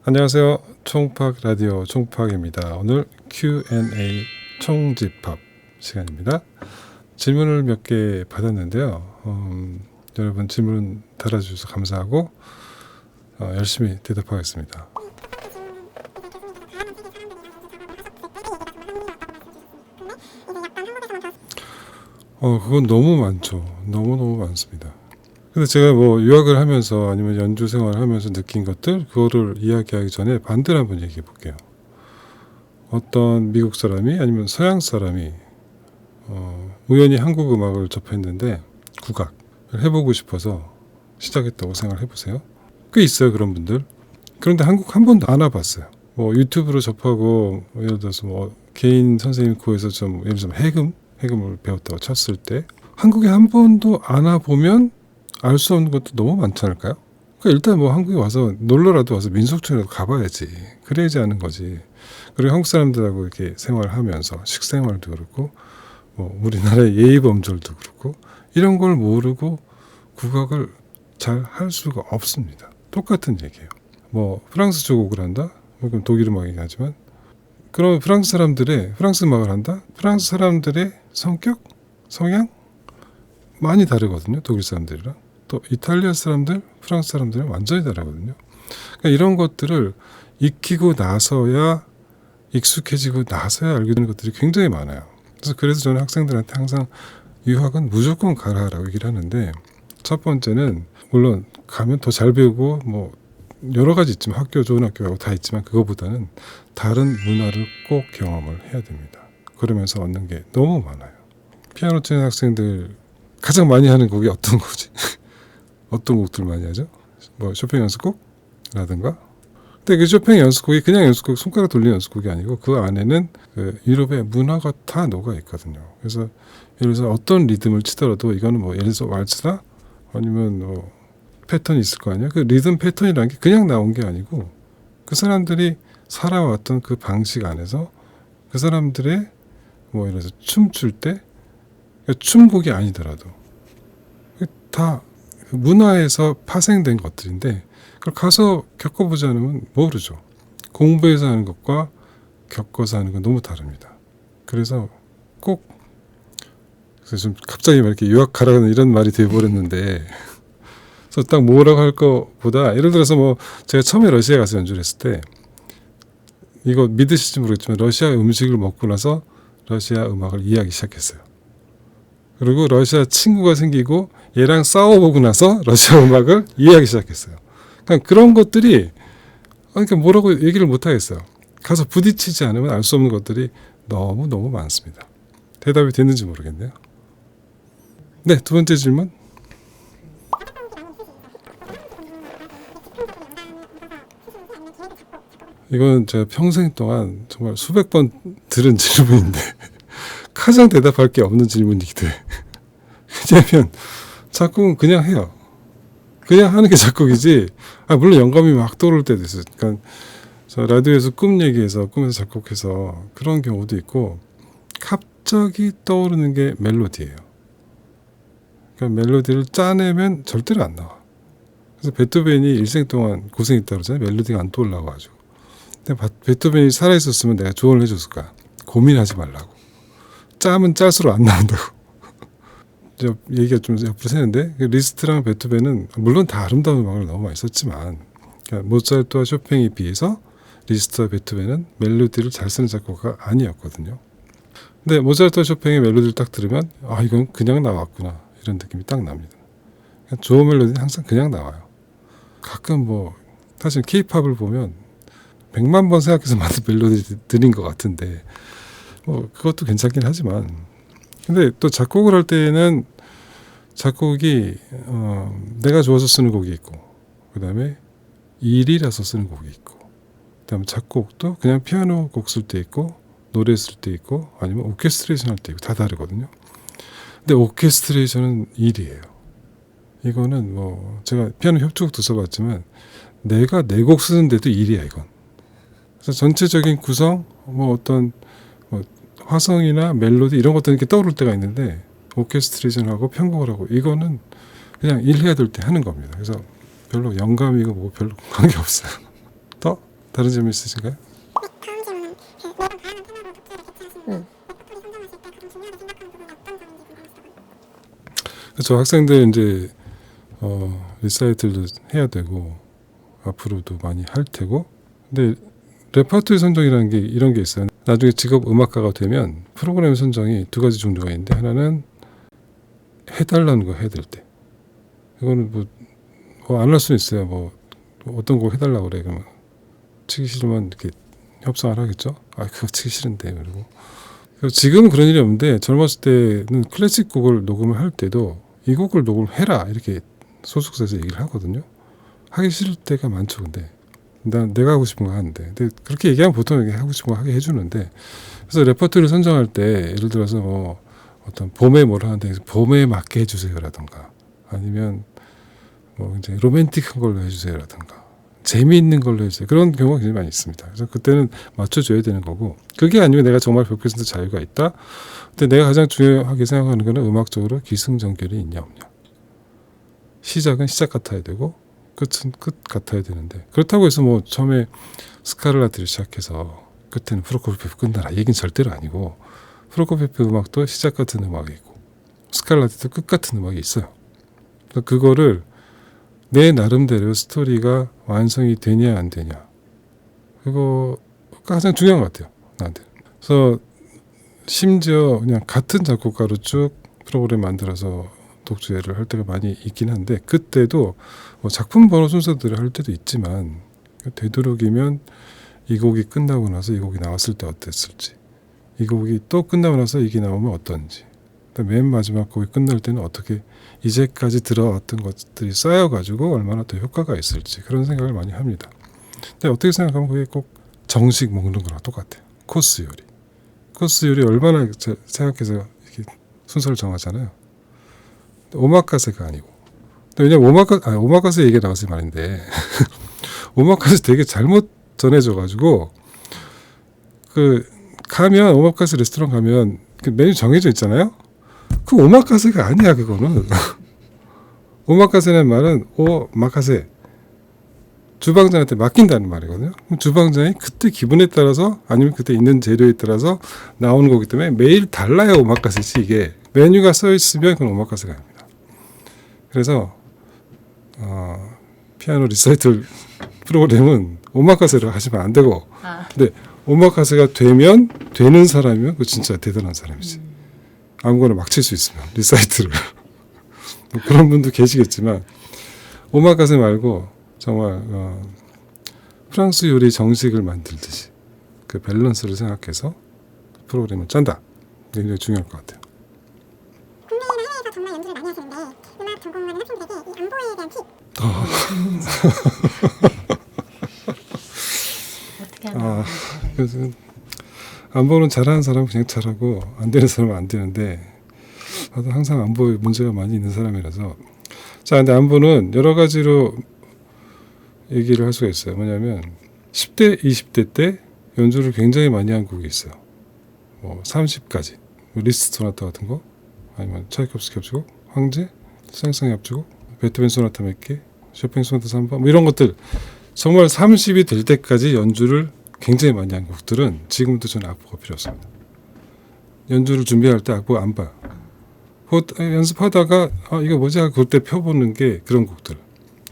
안녕하세요. 총팍 라디오 총팍입니다. 오늘 Q&A 총집합 시간입니다. 질문을 몇 개 받았는데요. 여러분 질문 달아주셔서 감사하고 열심히 대답하겠습니다. 그건 너무 많죠. 너무너무 많습니다. 근데 제가 뭐 유학을 하면서 아니면 연주 생활을 하면서 느낀 것들, 그거를 이야기하기 전에 반대로 한번 얘기해 볼게요. 어떤 미국 사람이 아니면 서양 사람이 우연히 한국 음악을 접했는데 국악을 해보고 싶어서 시작했다고 생각을 해보세요. 꽤 있어요, 그런 분들. 그런데 한국 한 번도 안 와봤어요. 뭐 유튜브로 접하고 예를 들어서 뭐 개인 선생님 구해서 좀 예를 들면 해금을 배웠다고 쳤을 때 한국에 한 번도 안 와보면 알 수 없는 것도 너무 많지 않을까요? 그러니까 일단 뭐 한국에 와서 놀러라도 와서 민속촌이라도 가봐야지. 그래야지 아는 거지. 그리고 한국 사람들하고 이렇게 생활하면서 식생활도 그렇고 뭐 우리나라의 예의범절도 그렇고 이런 걸 모르고 국악을 잘 할 수가 없습니다. 똑같은 얘기예요. 뭐 프랑스 조곡을 한다? 그럼 독일 음악이긴 하지만 그럼 프랑스 음악을 한다? 프랑스 사람들의 성격? 성향? 많이 다르거든요. 독일 사람들이랑. 또 이탈리아 사람들, 프랑스 사람들은 완전히 다르거든요. 그러니까 이런 것들을 익히고 나서야 익숙해지고 나서야 알게 되는 것들이 굉장히 많아요. 그래서 저는 학생들한테 항상 유학은 무조건 가라라고 얘기를 하는데 첫 번째는 물론 가면 더 잘 배우고 뭐 여러 가지 있지만 좋은 학교하고 다 있지만 그거보다는 다른 문화를 꼭 경험을 해야 됩니다. 그러면서 얻는 게 너무 많아요. 피아노 치는 학생들 가장 많이 하는 곡이 어떤 거지? 어떤 곡들 많이 하죠? 뭐 쇼팽 연습곡라든가. 근데 그 쇼팽 연습곡이 그냥 연습곡, 손가락 돌리는 연습곡이 아니고 그 안에는 그 유럽의 문화가 다 녹아 있거든요. 그래서 예를 들어서 어떤 리듬을 치더라도 이거는 뭐 예를 들어서 왈츠다 아니면 뭐 패턴이 있을 거 아니에요. 그 리듬 패턴이라는 게 그냥 나온 게 아니고 그 사람들이 살아왔던 그 방식 안에서 그 사람들의 뭐 예를 들어서 춤출 때 춤곡이 아니더라도 다 문화에서 파생된 것들인데 그걸 가서 겪어보지 않으면 모르죠. 공부해서 하는 것과 겪어서 하는 건 너무 다릅니다. 그래서 꼭 좀 갑자기 이렇게 유학 가라는 이런 말이 돼버렸는데 그래서 딱 뭐라고 할 것보다 예를 들어서 뭐 제가 처음에 러시아에 가서 연주를 했을 때 이거 믿으실지 모르겠지만 러시아 음식을 먹고 나서 러시아 음악을 이해하기 시작했어요. 그리고 러시아 친구가 생기고 얘랑 싸워보고 나서 러시아 음악을 이해하기 시작했어요. 그러니까 그런 것들이 그러니까 뭐라고 얘기를 못하겠어요. 가서 부딪히지 않으면 알 수 없는 것들이 너무너무 많습니다. 대답이 됐는지 모르겠네요. 네, 두 번째 질문. 이건 제가 평생 동안 정말 수백 번 들은 질문인데 가장 대답할 게 없는 질문이기도 해. 왜냐하면 작곡은 그냥 해요. 그냥 하는 게 작곡이지. 물론 영감이 막 떠오를 때도 있어요. 그러니까 저 라디오에서 꿈 얘기해서 꿈에서 작곡해서 그런 경우도 있고 갑자기 떠오르는 게 멜로디예요. 그러니까 멜로디를 짜내면 절대로 안 나와. 그래서 베토벤이 일생 동안 고생했다고 그러잖아요. 멜로디가 안 떠올라가지고. 근데 베토벤이 살아있었으면 내가 조언을 해줬을 거야. 고민하지 말라고. 짜면 짤수록 안 나온다고. 얘기가 좀 옆으로 새는데 리스트랑 베토벤은 물론 다 아름다운 음악을 너무 많이 썼지만 그러니까 모차르트와 쇼팽에 비해서 리스트와 베토벤은 멜로디를 잘 쓰는 작곡가가 아니었거든요. 근데 모차르트와 쇼팽의 멜로디를 딱 들으면 이건 그냥 나왔구나 이런 느낌이 딱 납니다. 좋은 멜로디는 항상 그냥 나와요. 가끔 뭐 사실 K-팝을 보면 100만 번 생각해서 만든 멜로디들인 것 같은데 뭐 그것도 괜찮긴 하지만 근데 또 작곡을 할 때는 작곡이 내가 좋아서 쓰는 곡이 있고 그 다음에 일이라서 쓰는 곡이 있고 그 다음에 작곡도 그냥 피아노 곡 쓸 때 있고 노래 쓸 때 있고 아니면 오케스트레이션 할 때 있고 다 다르거든요. 근데 오케스트레이션은 일이에요. 이거는 뭐 제가 피아노 협주곡도 써봤지만 내가 내 곡 쓰는데도 일이야 이건. 그래서 전체적인 구성 뭐 어떤 뭐 화성이나 멜로디 이런 것들이 이렇게 떠오를 때가 있는데 오케스트레이션하고 편곡을 하고 이거는 그냥 일해야 될 때 하는 겁니다. 그래서 별로 영감이고 뭐 별로 관계 없어요. 더 다른 질문 있으신가요? 다음 질문은 매번 다양한 테마로 독주를 개최하시는데 레퍼토리 선정하실 때 가장 중요하게 생각하는 부분이 어떤 점인지 궁금합니다. 그렇죠. 학생들 이제 리사이틀도 해야 되고 앞으로도 많이 할 테고, 근데 레퍼토리 선정이라는 게 이런 게 있어요. 나중에 직업 음악가가 되면 프로그램 선정이 두 가지 종류가 있는데, 하나는 해달라는 거 해야 될 때, 이거는 뭐 안 할 수는 있어요. 뭐 어떤 거 해달라고 그래 그러면 치기 싫으면 이렇게 협상을 하겠죠. 아, 그거 치기 싫은데. 그리고 지금은 그런 일이 없는데, 젊었을 때는 클래식 곡을 녹음을 할 때도 이 곡을 녹음해라 이렇게 소속사에서 얘기를 하거든요. 하기 싫을 때가 많죠. 근데 난 내가 하고 싶은 거 하는데, 근데 그렇게 얘기하면 보통 하고 싶은 거 하게 해주는데, 그래서 레퍼토리를 선정할 때 예를 들어서 뭐 어떤 봄에 뭘 하는데 봄에 맞게 해주세요라든가, 아니면 뭐 이제 로맨틱한 걸로 해주세요라든가, 재미있는 걸로 해주세요. 그런 경우가 굉장히 많이 있습니다. 그래서 그때는 맞춰줘야 되는 거고, 그게 아니면 내가 정말 100% 자유가 있다. 근데 내가 가장 중요하게 생각하는 거는 음악적으로 기승전결이 있냐 없냐. 시작은 시작 같아야 되고 끝은 끝 같아야 되는데, 그렇다고 해서 뭐 처음에 스카를라트를 시작해서 끝에는 프로코피에프 끝나라 얘기는 절대로 아니고, 프로코피에프 음악도 시작 같은 음악이 있고 스칼라트도 끝 같은 음악이 있어요. 그거를 내 나름대로 스토리가 완성이 되냐 안 되냐, 그거가 가장 중요한 것 같아요, 나한테. 그래서 심지어 그냥 같은 작곡가로 쭉 프로그램 만들어서 독주회를 할 때가 많이 있긴 한데, 그때도 뭐 작품 번호 순서대로 할 때도 있지만, 되도록이면 이 곡이 끝나고 나서 이 곡이 나왔을 때 어땠을지, 이 곡이 또 끝나고 나서 이게 나오면 어떤지, 맨 마지막 곡이 끝날 때는 어떻게 이제까지 들어왔던 것들이 쌓여가지고 얼마나 더 효과가 있을지, 그런 생각을 많이 합니다. 근데 어떻게 생각하면 그게 꼭 정식 먹는 거랑 똑같아요. 코스 요리. 코스 요리 얼마나 생각해서 이렇게 순서를 정하잖아요. 오마카세가 아니고. 왜냐면 오마카세 얘기가 나왔을 말인데 오마카세 되게 잘못 전해져가지고, 가면 오마카세 레스토랑 가면 그 메뉴 정해져 있잖아요. 그 오마카세가 아니야, 그거는. 오마카세라는 말은 오마카세, 주방장한테 맡긴다는 말이거든요. 그럼 주방장이 그때 기분에 따라서 아니면 그때 있는 재료에 따라서 나오는 거기 때문에 매일 달라야 오마카세지, 이게 메뉴가 써 있으면 그건 오마카세가 아닙니다. 그래서 피아노 리사이틀 프로그램은 오마카세로 하시면 안 되고, 근데 오마카세가 되면 되는 사람이면 그 진짜 대단한 사람이지. 아무거나 막 칠 수 있으면 리사이트를 뭐 그런 분도 계시겠지만, 오마카세 말고 정말 프랑스 요리 정식을 만들듯이 그 밸런스를 생각해서 프로그램을 짠다. 굉장히 중요할 것 같아요. 국내나 해외에서 정말 연주를 많이 하시는데 음악 전공하는 학생들에게 이 안보에 대한 팁. 어떻게 하면 그래서 안보는 잘하는 사람은 그냥 잘하고 안 되는 사람은 안 되는데, 나도 항상 안보에 문제가 많이 있는 사람이라서. 자, 근데 안보는 여러 가지로 얘기를 할 수가 있어요. 뭐냐면 10대, 20대 때 연주를 굉장히 많이 한 곡이 있어요. 뭐 30까지. 리스트 소나타 같은 거, 아니면 차이콥스키 협주곡, 황제, 생성의 협주곡, 베토벤 소나타 몇 개, 쇼팽 소나타 3번, 뭐 이런 것들, 정말 30이 될 때까지 연주를 굉장히 많이 한 곡들은 지금도 저는 악보가 필요 없습니다. 연주를 준비할 때 악보 안 봐요. 연습하다가 이거 뭐지 하고 그때 펴보는 게 그런 곡들.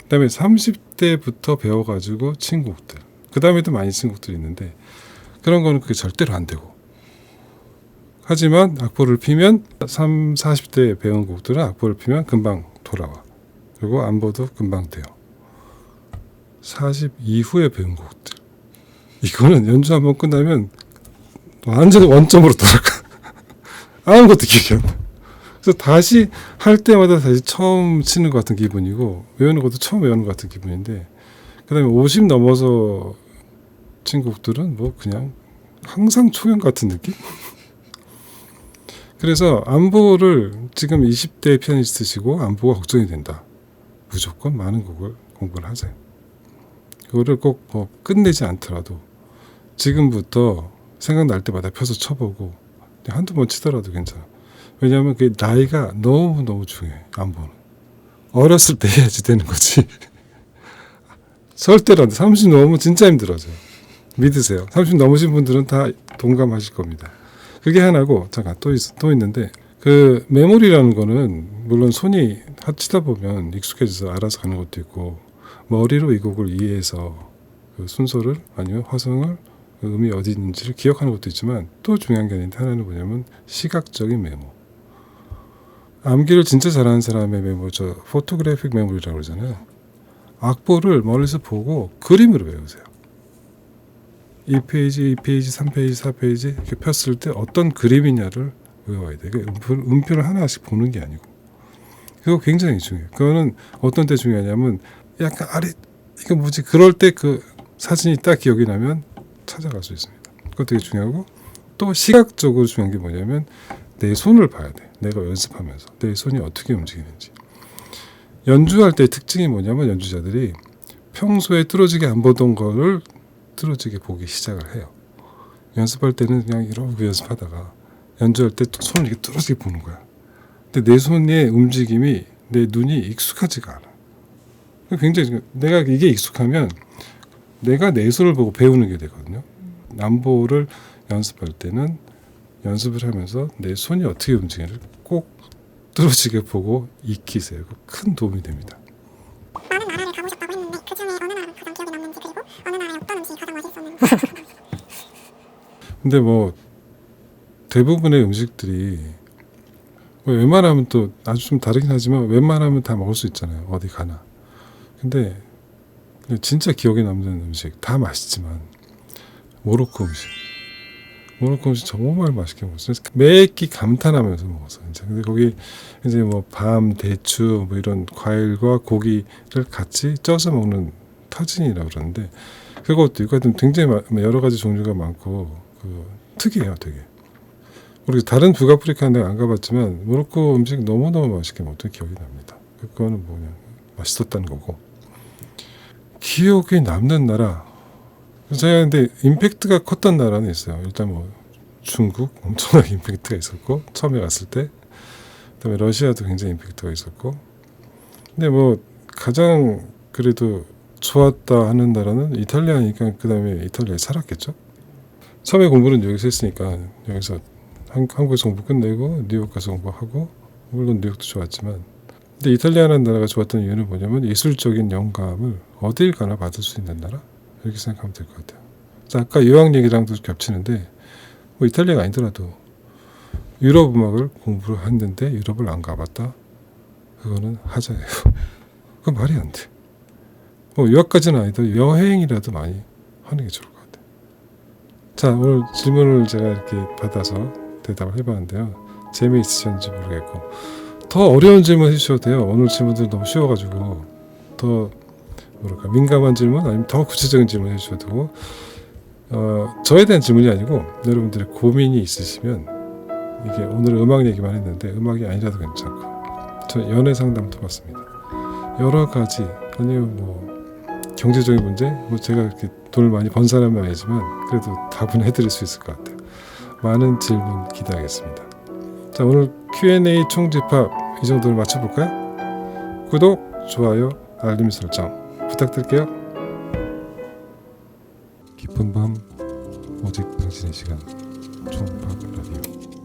그 다음에 30대부터 배워가지고 친 곡들, 그 다음에도 많이 친 곡들이 있는데, 그런 거는 그게 절대로 안 되고, 하지만 악보를 피면 40대에 배운 곡들은 악보를 피면 금방 돌아와. 그리고 안보도 금방 돼요. 40 이후에 배운 곡들, 이거는 연주 한번 끝나면 완전 원점으로 돌아가. 아무것도 기억이 안 나. 그래서 다시 할 때마다 다시 처음 치는 것 같은 기분이고, 외우는 것도 처음 외우는 것 같은 기분인데, 그 다음에 50 넘어서 친 곡들은 뭐 그냥 항상 초연 같은 느낌? 그래서 안보를, 지금 20대 피아니스트시고 안보가 걱정이 된다, 무조건 많은 곡을 공부를 하세요. 그거를 꼭 뭐 끝내지 않더라도 지금부터 생각날 때마다 펴서 쳐보고 한두 번 치더라도 괜찮아. 왜냐하면 그 나이가 너무너무 중요해. 안보는 어렸을 때 해야지 되는 거지. 절대로 안 돼. 30 넘으면 진짜 힘들어져요. 믿으세요. 30 넘으신 분들은 다 동감하실 겁니다. 그게 하나고, 잠깐 또 있는데, 그 메모리라는 거는 물론 손이 하치다 보면 익숙해져서 알아서 가는 것도 있고, 머리로 이 곡을 이해해서 그 순서를 아니면 화성을 그 음이 어디 있는지를 기억하는 것도 있지만, 또 중요한 게 아닌데 하나는 뭐냐면 시각적인 메모. 암기를 진짜 잘하는 사람의 메모, 저 포토그래픽 메모리라고 그러잖아요. 악보를 멀리서 보고 그림으로 외우세요. 2페이지, 2페이지, 3페이지, 4페이지 이렇게 폈을 때 어떤 그림이냐를 외워야 돼. 음표를 하나씩 보는 게 아니고. 그거 굉장히 중요해요. 그거는 어떤 때 중요하냐면 약간 아래 이거 뭐지? 그럴 때 그 사진이 딱 기억이 나면 찾아갈 수 있습니다. 그거 되게 중요하고, 또 시각적으로 중요한 게 뭐냐면 내 손을 봐야 돼. 내가 연습하면서 내 손이 어떻게 움직이는지. 연주할 때 특징이 뭐냐면 연주자들이 평소에 뚫어지게 안 보던 거를 뚫어지게 보기 시작을 해요. 연습할 때는 그냥 이러고 연습하다가 연주할 때 또 손을 이렇게 뚫어지게 보는 거야. 근데 내 손의 움직임이 내 눈이 익숙하지가 않아. 굉장히 내가 이게 익숙하면 내가 내 손을 보고 배우는 게 되거든요. 남보를 연습할 때는 연습을 하면서 내 손이 어떻게 움직이는지 꼭 뚫어지게 보고 익히세요. 큰 도움이 됩니다. 많은 나라를 가보셨다고 했는데 그 중에 어느 나라가 가장 기억에 남는지, 그리고 어느 나라의 어떤 음식이 가장 맛있었는지. 근데 뭐 대부분의 음식들이 뭐 웬만하면 또 아주 좀 다르긴 하지만 웬만하면 다 먹을 수 있잖아요. 어디 가나. 근데 진짜 기억에 남는 음식 다 맛있지만 모로코 음식 정말 맛있게 먹었어요. 매끼 감탄하면서 먹었어요. 진짜. 근데 거기 이제 뭐 밤, 대추 뭐 이런 과일과 고기를 같이 쪄서 먹는 타진이라고 그러는데, 그것도 있고 하여튼 굉장히 여러 가지 종류가 많고 특이해요, 되게. 우리 다른 북아프리카 내가 안 가봤지만 모로코 음식 너무너무 맛있게 먹던 기억이 납니다. 그거는 뭐냐, 맛있었다는 거고. 기억에 남는 나라, 제가 근데 임팩트가 컸던 나라는 있어요. 일단 뭐 중국 엄청나게 임팩트가 있었고, 처음에 갔을 때. 그다음에 러시아도 굉장히 임팩트가 있었고. 근데 뭐 가장 그래도 좋았다 하는 나라는 이탈리아니까 그다음에 이탈리아에 살았겠죠. 처음에 공부는 여기서 했으니까 여기서 한국에서 공부 끝내고 뉴욕 가서 공부하고, 물론 뉴욕도 좋았지만, 근데 이탈리아라는 나라가 좋았던 이유는 뭐냐면 예술적인 영감을 어딜 가나 받을 수 있는 나라, 이렇게 생각하면 될 것 같아요. 자, 아까 유학 얘기랑도 겹치는데 뭐 이탈리아가 아니더라도 유럽 음악을 공부를 했는데 유럽을 안 가봤다? 그거는 하자예요. 그건 말이 안 돼. 뭐 유학까지는 아니더라도 여행이라도 많이 하는 게 좋을 것 같아요. 자, 오늘 질문을 제가 이렇게 받아서 대답을 해봤는데요. 재미있으셨는지 모르겠고, 더 어려운 질문 해주셔도 돼요. 오늘 질문들 너무 쉬워가지고 더 뭐랄까 민감한 질문 아니면 더 구체적인 질문 해주셔도 되고, 저에 대한 질문이 아니고 여러분들의 고민이 있으시면, 이게 오늘은 음악 얘기만 했는데 음악이 아니라도 괜찮고, 저 연애 상담도 받습니다. 여러 가지, 아니면 뭐 경제적인 문제, 뭐 제가 이렇게 돈을 많이 번 사람은 아니지만 그래도 답은 해드릴 수 있을 것 같아요. 많은 질문 기대하겠습니다. 자, 오늘 Q&A 총집합 이 정도로 마쳐볼까요? 구독, 좋아요, 알림 설정 부탁드릴게요. 깊은 밤 오직 당신의 시간, 총각 라디오.